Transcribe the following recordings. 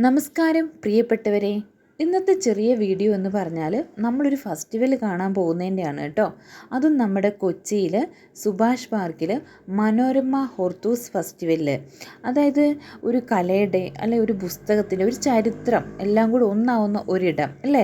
നമസ്കാരം പ്രിയപ്പെട്ടവരെ. ഇന്നത്തെ ചെറിയ വീഡിയോ എന്ന് പറഞ്ഞാൽ നമ്മളൊരു ഫെസ്റ്റിവൽ കാണാൻ പോകുന്നതിൻ്റെയാണ് കേട്ടോ. അതും നമ്മുടെ കൊച്ചിയിൽ സുഭാഷ് പാർക്കിൽ മനോരമ ഹോർത്തൂസ് ഫെസ്റ്റിവലിൽ, അതായത് ഒരു കലയുടെ അല്ലെ ഒരു പുസ്തകത്തിൻ്റെ ഒരു ചരിത്രം എല്ലാം കൂടി ഒന്നാവുന്ന ഒരിടം അല്ലേ.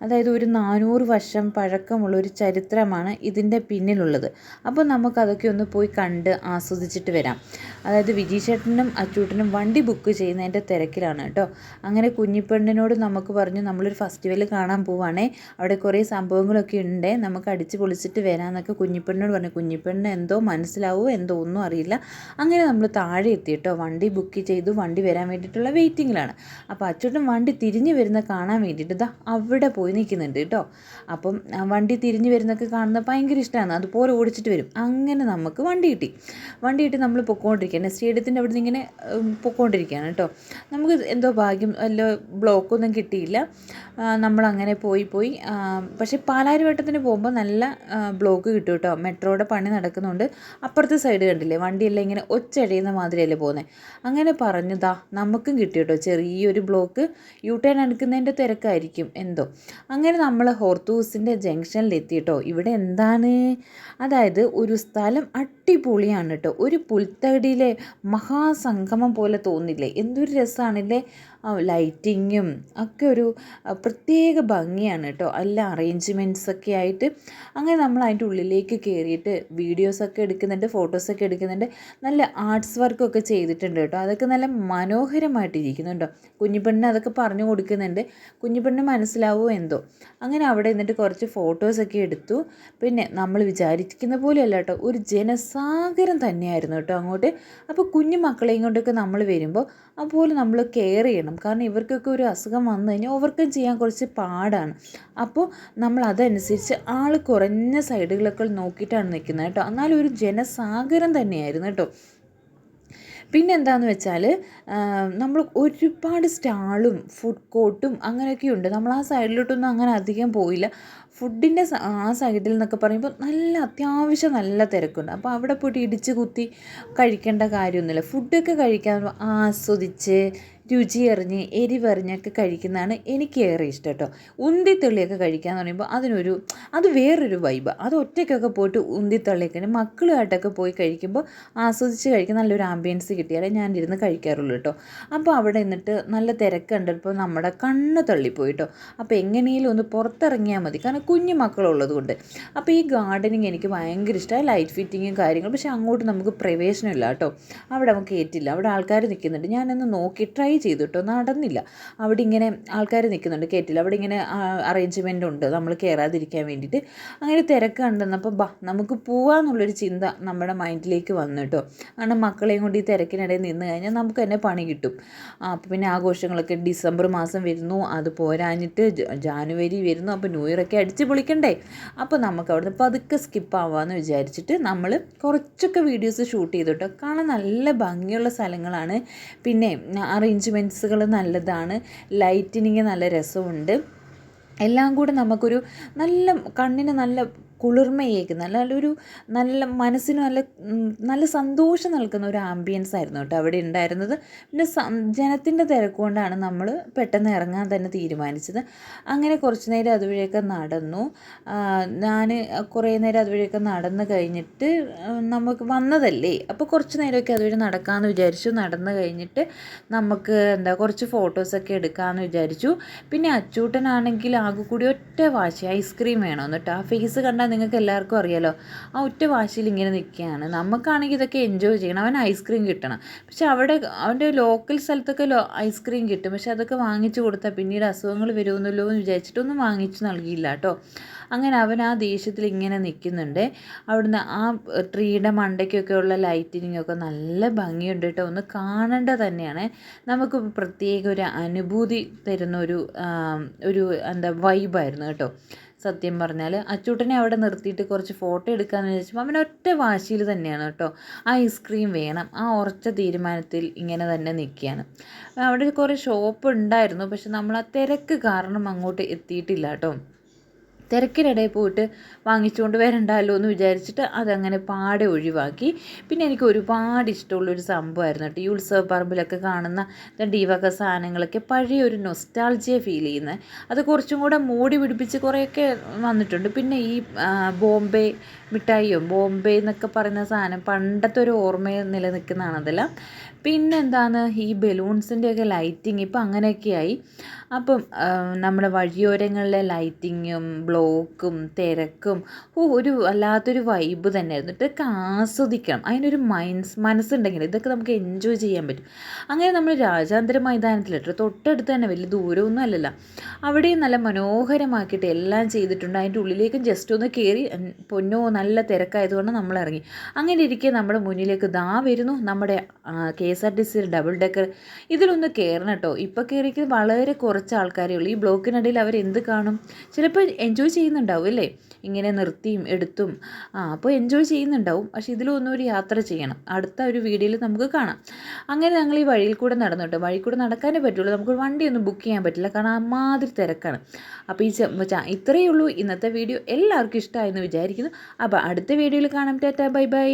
അതായത് ഒരു 400 വർഷം പഴക്കമുള്ള ഒരു ചരിത്രമാണ് ഇതിൻ്റെ പിന്നിലുള്ളത്. അപ്പോൾ നമുക്കതൊക്കെ ഒന്ന് പോയി കണ്ട് ആസ്വദിച്ചിട്ട് വരാം. അതായത് വിജീഷേട്ടനും അച്ചൂട്ടനും വണ്ടി ബുക്ക് ചെയ്യുന്നതിൻ്റെ തിരക്കിലാണ് കേട്ടോ. അങ്ങനെ കുഞ്ഞിപ്പെണ്ണിനോട് നമുക്ക് പറഞ്ഞു, നമ്മളൊരു ഫെസ്റ്റിവൽ കാണാൻ പോവുകയാണേ, അവിടെ കുറേ സംഭവങ്ങളൊക്കെ ഉണ്ട്, നമുക്ക് അടിച്ച് പൊളിച്ചിട്ട് വരാമെന്നൊക്കെ കുഞ്ഞിപ്പെണ്ണിനോട് പറഞ്ഞു. കുഞ്ഞിപ്പെണ്ണിന് എന്തോ മനസ്സിലാവുമോ എന്തോ ഒന്നും അറിയില്ല. അങ്ങനെ നമ്മൾ താഴെ എത്തി കേട്ടോ. വണ്ടി ബുക്ക് ചെയ്തു, വണ്ടി വരാൻ വേണ്ടിയിട്ടുള്ള വെയിറ്റിങ്ങിലാണ്. അപ്പോൾ അച്ചൂട്ടൻ വണ്ടി തിരിഞ്ഞ് വരുന്ന കാണാൻ വേണ്ടിയിട്ട് ഇതാ അവിടെ പോയി നിൽക്കുന്നുണ്ട് കേട്ടോ. അപ്പം വണ്ടി തിരിഞ്ഞ് വരുന്നൊക്കെ കാണുന്നത് ഭയങ്കര ഇഷ്ടമാണ്, അതുപോലെ ഓടിച്ചിട്ട് വരും. അങ്ങനെ നമുക്ക് വണ്ടി കിട്ടി നമ്മൾ പൊക്കോണ്ടിരിക്കുകയാണ്. സ്റ്റേഡിയത്തിൻ്റെ അവിടെ നിന്ന് ഇങ്ങനെ പൊക്കോണ്ടിരിക്കുകയാണ് കേട്ടോ. നമുക്ക് എന്തോ ഭാഗ്യം, വല്ല ബ്ലോക്കൊന്നും കിട്ടിയില്ല. നമ്മളങ്ങനെ പോയി. പക്ഷേ പാലാരിവട്ടത്തിന് പോകുമ്പോൾ നല്ല ബ്ലോക്ക് കിട്ടും കേട്ടോ. മെട്രോയുടെ പണി നടക്കുന്നുണ്ട്. അപ്പുറത്തെ സൈഡ് കണ്ടില്ലേ, വണ്ടിയെല്ലാം ഇങ്ങനെ ഒച്ചടിയുന്ന മാതിരിയല്ലേ പോകുന്നത്. അങ്ങനെ പറഞ്ഞതാ നമുക്കും കിട്ടി കേട്ടോ ചെറിയൊരു ബ്ലോക്ക്. യു ടേൺ എടുക്കുന്നതിൻ്റെ തിരക്കായിരിക്കും എന്തോ. അങ്ങനെ നമ്മൾ ഹോർത്തൂസിൻ്റെ ജംഗ്ഷനിലെത്തി കേട്ടോ. ഇവിടെ എന്താണ്, അതായത് ഒരു സ്ഥലം അടിപൊളിയാണ് കേട്ടോ. ഒരു പുൽത്തടിയിലെ മഹാസംഗമം പോലെ തോന്നില്ലേ, എന്തൊരു രസമാണില്ലേ. ലൈറ്റിങ്ങും ഒക്കെ ഒരു പ്രത്യേക ഭംഗിയാണ് കേട്ടോ. എല്ലാ അറേഞ്ച്മെൻറ്റ്സൊക്കെ ആയിട്ട്. അങ്ങനെ നമ്മൾ അതിൻ്റെ ഉള്ളിലേക്ക് കയറിയിട്ട് വീഡിയോസൊക്കെ എടുക്കുന്നുണ്ട്, ഫോട്ടോസൊക്കെ എടുക്കുന്നുണ്ട്. നല്ല ആർട്സ് വർക്കൊക്കെ ചെയ്തിട്ടുണ്ട് കേട്ടോ. അതൊക്കെ നല്ല മനോഹരമായിട്ടിരിക്കുന്നുണ്ടോ. കുഞ്ഞിപ്പെണ്ണിന് അതൊക്കെ പറഞ്ഞു കൊടുക്കുന്നുണ്ട്. കുഞ്ഞിപ്പെണ്ണിന് മനസ്സിലാവുമോ എന്തോ. അങ്ങനെ അവിടെ നിന്നിട്ട് കുറച്ച് ഫോട്ടോസൊക്കെ എടുത്തു. പിന്നെ നമ്മൾ വിചാരിക്കുന്ന പോലെയല്ല കേട്ടോ, ഒരു ജനസാഗരം തന്നെയായിരുന്നു കേട്ടോ അങ്ങോട്ട്. അപ്പോൾ കുഞ്ഞു മക്കളെയും കൊണ്ടൊക്കെ നമ്മൾ വരുമ്പോൾ അതുപോലെ നമ്മൾ കെയർ ചെയ്യണം. കാരണം ഇവർക്കൊക്കെ ഒരു അസുഖം വന്നു കഴിഞ്ഞാൽ ഓവർകം ചെയ്യാൻ കുറച്ച് പാടാണ്. അപ്പോൾ നമ്മൾ അതനുസരിച്ച് ആൾ കുറഞ്ഞ സൈഡുകളൊക്കെ നോക്കിയിട്ടാണ് നിൽക്കുന്നത് കേട്ടോ. എന്നാലും ഒരു ജനസാഗരം തന്നെയായിരുന്നു കേട്ടോ. പിന്നെ എന്താണെന്ന് വെച്ചാൽ നമ്മൾ ഒരുപാട് സ്റ്റാളും ഫുഡ് കോർട്ടും അങ്ങനെയൊക്കെയുണ്ട്. നമ്മൾ ആ സൈഡിലോട്ടൊന്നും അങ്ങനെ അധികം പോയില്ല. ഫുഡിൻ്റെ ആ സൈഡിൽ എന്നൊക്കെ പറയുമ്പോൾ നല്ല അത്യാവശ്യം നല്ല തിരക്കുണ്ട്. അപ്പോൾ അവിടെ പോയിട്ട് ഇടിച്ച് കുത്തി കഴിക്കേണ്ട കാര്യമൊന്നുമില്ല. ഫുഡൊക്കെ കഴിക്കാൻ ആസ്വദിച്ച് രുചിയറിഞ്ഞ് എരിവറിഞ്ഞൊക്കെ കഴിക്കുന്നതാണ് എനിക്ക് ഏറെ ഇഷ്ടം കേട്ടോ. ഉന്തിത്തള്ളിയൊക്കെ കഴിക്കാമെന്ന് പറയുമ്പോൾ അത് വേറൊരു വൈബ്. അത് ഒറ്റയ്ക്കൊക്കെ പോയിട്ട് ഉന്തിത്തള്ളിയൊക്കെ മക്കളുമായിട്ടൊക്കെ പോയി കഴിക്കുമ്പോൾ ആസ്വദിച്ച് കഴിക്കുന്ന നല്ലൊരു ആംബിയൻസ് കിട്ടിയാലേ ഞാൻ ഇരുന്ന് കഴിക്കാറുള്ളൂ കേട്ടോ. അപ്പോൾ അവിടെ നിന്നിട്ട് നല്ല തിരക്കുണ്ടപ്പോൾ നമ്മുടെ കണ്ണ് തള്ളിപ്പോയി കേട്ടോ. അപ്പോൾ എങ്ങനെയും ഒന്ന് പുറത്തിറങ്ങിയാൽ മതി, കാരണം കുഞ്ഞു മക്കളുള്ളത് കൊണ്ട്. അപ്പോൾ ഈ ഗാർഡനിങ് എനിക്ക് ഭയങ്കര ഇഷ്ടമായി, ലൈറ്റ് ഫിറ്റിങ്ങും കാര്യങ്ങളും. പക്ഷേ അങ്ങോട്ട് നമുക്ക് പ്രവേശനമില്ല കേട്ടോ. അവിടെ നമുക്ക് ഏറ്റില്ല. അവിടെ ആൾക്കാർ നിൽക്കുന്നുണ്ട്. ഞാനൊന്ന് നോക്കി ട്രൈ ചെയ്തു കേട്ടോ, നടന്നില്ല. അവിടെ ഇങ്ങനെ ആൾക്കാർ നിൽക്കുന്നുണ്ട്, കേട്ടില്ല. അവിടെ ഇങ്ങനെ അറേഞ്ച്മെൻ്റ് ഉണ്ട് നമ്മൾ കയറാതിരിക്കാൻ വേണ്ടിയിട്ട്. അങ്ങനെ തിരക്ക് കണ്ടെന്നപ്പോൾ നമുക്ക് പോവാന്നുള്ളൊരു ചിന്ത നമ്മുടെ മൈൻഡിലേക്ക് വന്നു കേട്ടോ. കാരണം മക്കളെയും കൊണ്ട് ഈ തിരക്കിനിടയിൽ നിന്ന് കഴിഞ്ഞാൽ നമുക്ക് തന്നെ പണി കിട്ടും. അപ്പോൾ പിന്നെ ആഘോഷങ്ങളൊക്കെ ഡിസംബർ മാസം വരുന്നു, അത് പോരാഞ്ഞിട്ട് ജാനുവരി വരുന്നു. അപ്പോൾ ന്യൂ ഇയറൊക്കെ അടിച്ച് പൊളിക്കണ്ടേ. അപ്പോൾ നമുക്ക് അവിടുന്ന് പതുക്കെ സ്കിപ്പ് ആവാമെന്ന് വിചാരിച്ചിട്ട് നമ്മൾ കുറച്ചൊക്കെ വീഡിയോസ് ഷൂട്ട് ചെയ്തു കേട്ടോ. കാണാൻ നല്ല ഭംഗിയുള്ള സ്ഥലങ്ങളാണ്. പിന്നെ അറേഞ്ച്മെൻറ്റ്സുകൾ നല്ലതാണ്, ലൈറ്റിനിങ് നല്ല രസമുണ്ട്. എല്ലാം കൂടെ നമുക്കൊരു നല്ല കണ്ണിന് നല്ല കുളിർമയേക്കുന്ന നല്ല മനസ്സിന് നല്ല സന്തോഷം നൽകുന്ന ഒരു ആംബിയൻസ് ആയിരുന്നു കേട്ടോ അവിടെ ഉണ്ടായിരുന്നത്. പിന്നെ ജനത്തിൻ്റെ തിരക്കുകൊണ്ടാണ് നമ്മൾ പെട്ടെന്ന് ഇറങ്ങാൻ തന്നെ തീരുമാനിച്ചത്. അങ്ങനെ കുറച്ച് നേരം അതുവഴിയൊക്കെ നടന്നു. ഞാൻ കുറേ നേരം അതുവഴിയൊക്കെ നടന്നു കഴിഞ്ഞിട്ട് നമുക്ക് വന്നതല്ലേ, അപ്പോൾ കുറച്ച് നേരമൊക്കെ അതുവഴി നടക്കാമെന്ന് വിചാരിച്ചു. നടന്നു കഴിഞ്ഞിട്ട് നമുക്ക് കുറച്ച് ഫോട്ടോസൊക്കെ എടുക്കാമെന്ന് വിചാരിച്ചു. പിന്നെ അച്ചൂട്ടനാണെങ്കിൽ ആകെ കൂടി ഒറ്റ വാശി, ഐസ്ക്രീം വേണമെന്ന് കേട്ടോ. ആ ഫേസ് കണ്ടാൽ നിങ്ങൾക്ക് എല്ലാവർക്കും അറിയാലോ, ആ ഒറ്റ വാശിയിൽ ഇങ്ങനെ നിൽക്കുകയാണ്. നമുക്കാണെങ്കിൽ ഇതൊക്കെ എൻജോയ് ചെയ്യണം, അവൻ ഐസ്ക്രീം കിട്ടണം. പക്ഷെ അവൻ്റെ ലോക്കൽ സ്ഥലത്തൊക്കെ ഐസ്ക്രീം കിട്ടും. പക്ഷെ അതൊക്കെ വാങ്ങിച്ചു കൊടുത്താൽ പിന്നീട് അസുഖങ്ങൾ വരുമെന്നല്ലോ എന്ന് വിചാരിച്ചിട്ടൊന്നും വാങ്ങിച്ചു നൽകിയില്ല കേട്ടോ. അങ്ങനെ അവൻ ആ ദേഷ്യത്തിൽ ഇങ്ങനെ നിൽക്കുന്നുണ്ട്. അവിടുന്ന് ആ ട്രീയുടെ മണ്ടയ്ക്കൊക്കെ ഉള്ള ലൈറ്റിനിങ്ങൊക്കെ നല്ല ഭംഗിയുണ്ട് കേട്ടോ. ഒന്ന് കാണേണ്ടത് തന്നെയാണ്. നമുക്ക് പ്രത്യേക ഒരു അനുഭൂതി തരുന്ന ഒരു വൈബായിരുന്നു കേട്ടോ. സത്യം പറഞ്ഞാൽ അച്ചൂട്ടനെ അവിടെ നിർത്തിയിട്ട് കുറച്ച് ഫോട്ടോ എടുക്കാമെന്ന് വിചാരിച്ചപ്പോൾ അവൻ ഒറ്റ വാശിയിൽ തന്നെയാണ് കേട്ടോ. ഐസ്ക്രീം വേണം, ആ ഉറച്ച തീരുമാനത്തിൽ ഇങ്ങനെ തന്നെ നിൽക്കുകയാണ്. അവിടെ കുറേ ഷോപ്പ് ഉണ്ടായിരുന്നു, പക്ഷെ നമ്മൾ ആ തിരക്ക് കാരണം അങ്ങോട്ട് എത്തിയിട്ടില്ല കേട്ടോ. തിരക്കിനിടയിൽ പോയിട്ട് വാങ്ങിച്ചുകൊണ്ട് വരണ്ടല്ലോ എന്ന് വിചാരിച്ചിട്ട് അതങ്ങനെ പാടെ ഒഴിവാക്കി. പിന്നെ എനിക്ക് ഒരുപാട് ഇഷ്ടമുള്ളൊരു സംഭവമായിരുന്നു കേട്ടോ ഈ ഉത്സവ പറമ്പിലൊക്കെ കാണുന്ന ഈ വക സാധനങ്ങളൊക്കെ പഴയ ഒരു നൊസ്റ്റാൾജിയ ഫീൽ ചെയ്യുന്നത്. അത് കുറച്ചും കൂടെ മൂടി പിടിപ്പിച്ച് കുറേയൊക്കെ വന്നിട്ടുണ്ട്. പിന്നെ ഈ ബോംബെ മിഠായിയോ ബോംബെ എന്നൊക്കെ പറയുന്ന സാധനം പണ്ടത്തെ ഒരു ഓർമ്മയിൽ നിലനിൽക്കുന്നതാണ് അതെല്ലാം. പിന്നെന്താണ് ഈ ബലൂൺസിൻ്റെയൊക്കെ ലൈറ്റിങ് ഇപ്പം അങ്ങനെയൊക്കെയായി. അപ്പം നമ്മുടെ വഴിയോരങ്ങളിലെ ലൈറ്റിങ്ങും ബ്ലോക്കും തിരക്കും ഒരു വല്ലാത്തൊരു വൈബ് തന്നെയായിരുന്നു. ഇതൊക്കെ ആസ്വദിക്കണം, അതിനൊരു മനസ്സുണ്ടെങ്കിൽ ഇതൊക്കെ നമുക്ക് എൻജോയ് ചെയ്യാൻ പറ്റും. അങ്ങനെ നമ്മൾ രാജ്യാന്തര മൈതാനത്തിലിട്ട് തൊട്ടടുത്ത് തന്നെ, വലിയ ദൂരമൊന്നും അല്ലല്ലോ, അവിടെയും നല്ല മനോഹരമാക്കിയിട്ട് എല്ലാം ചെയ്തിട്ടുണ്ട്. അതിൻ്റെ ഉള്ളിലേക്കും ജസ്റ്റ് ഒന്ന് കയറി, പൊന്നോ നല്ല തിരക്കായതുകൊണ്ട് നമ്മൾ ഇറങ്ങി. അങ്ങനെ ഇരിക്കെ നമ്മുടെ മുന്നിലേക്ക് ദാ വരുന്നു നമ്മുടെ KSRTC ഡബിൾ ഡെക്കർ. ഇതിലൊന്ന് കയറണം കേട്ടോ. ഇപ്പോൾ കയറിക്ക് വളരെ കുറച്ച് ആൾക്കാരേ ഉള്ളൂ. ഈ ബ്ലോക്കിനിടയിൽ അവരെന്ത് കാണും? ചിലപ്പോൾ എൻജോയ് ചെയ്യുന്നുണ്ടാവും അല്ലേ, ഇങ്ങനെ നിർത്തിയും എടുത്തും അപ്പോൾ എൻജോയ് ചെയ്യുന്നുണ്ടാവും. പക്ഷേ ഇതിലൊന്നും ഒരു യാത്ര ചെയ്യണം. അടുത്ത ഒരു വീഡിയോയിൽ നമുക്ക് കാണാം. അങ്ങനെ ഞങ്ങൾ ഈ വഴിയിൽ കൂടെ നടന്നു കേട്ടോ. വഴി കൂടെ നടക്കാനേ പറ്റുള്ളൂ, നമുക്ക് വണ്ടിയൊന്നും ബുക്ക് ചെയ്യാൻ പറ്റില്ല, കാരണം അമ്മാതിരി തിരക്കാണ്. അപ്പോൾ ഇത്രയേ ഉള്ളൂ ഇന്നത്തെ വീഡിയോ. എല്ലാവർക്കും ഇഷ്ടമായെന്ന് വിചാരിക്കുന്നു. അപ്പോൾ അടുത്ത വീഡിയോയിൽ കാണാം. Tata bye bye.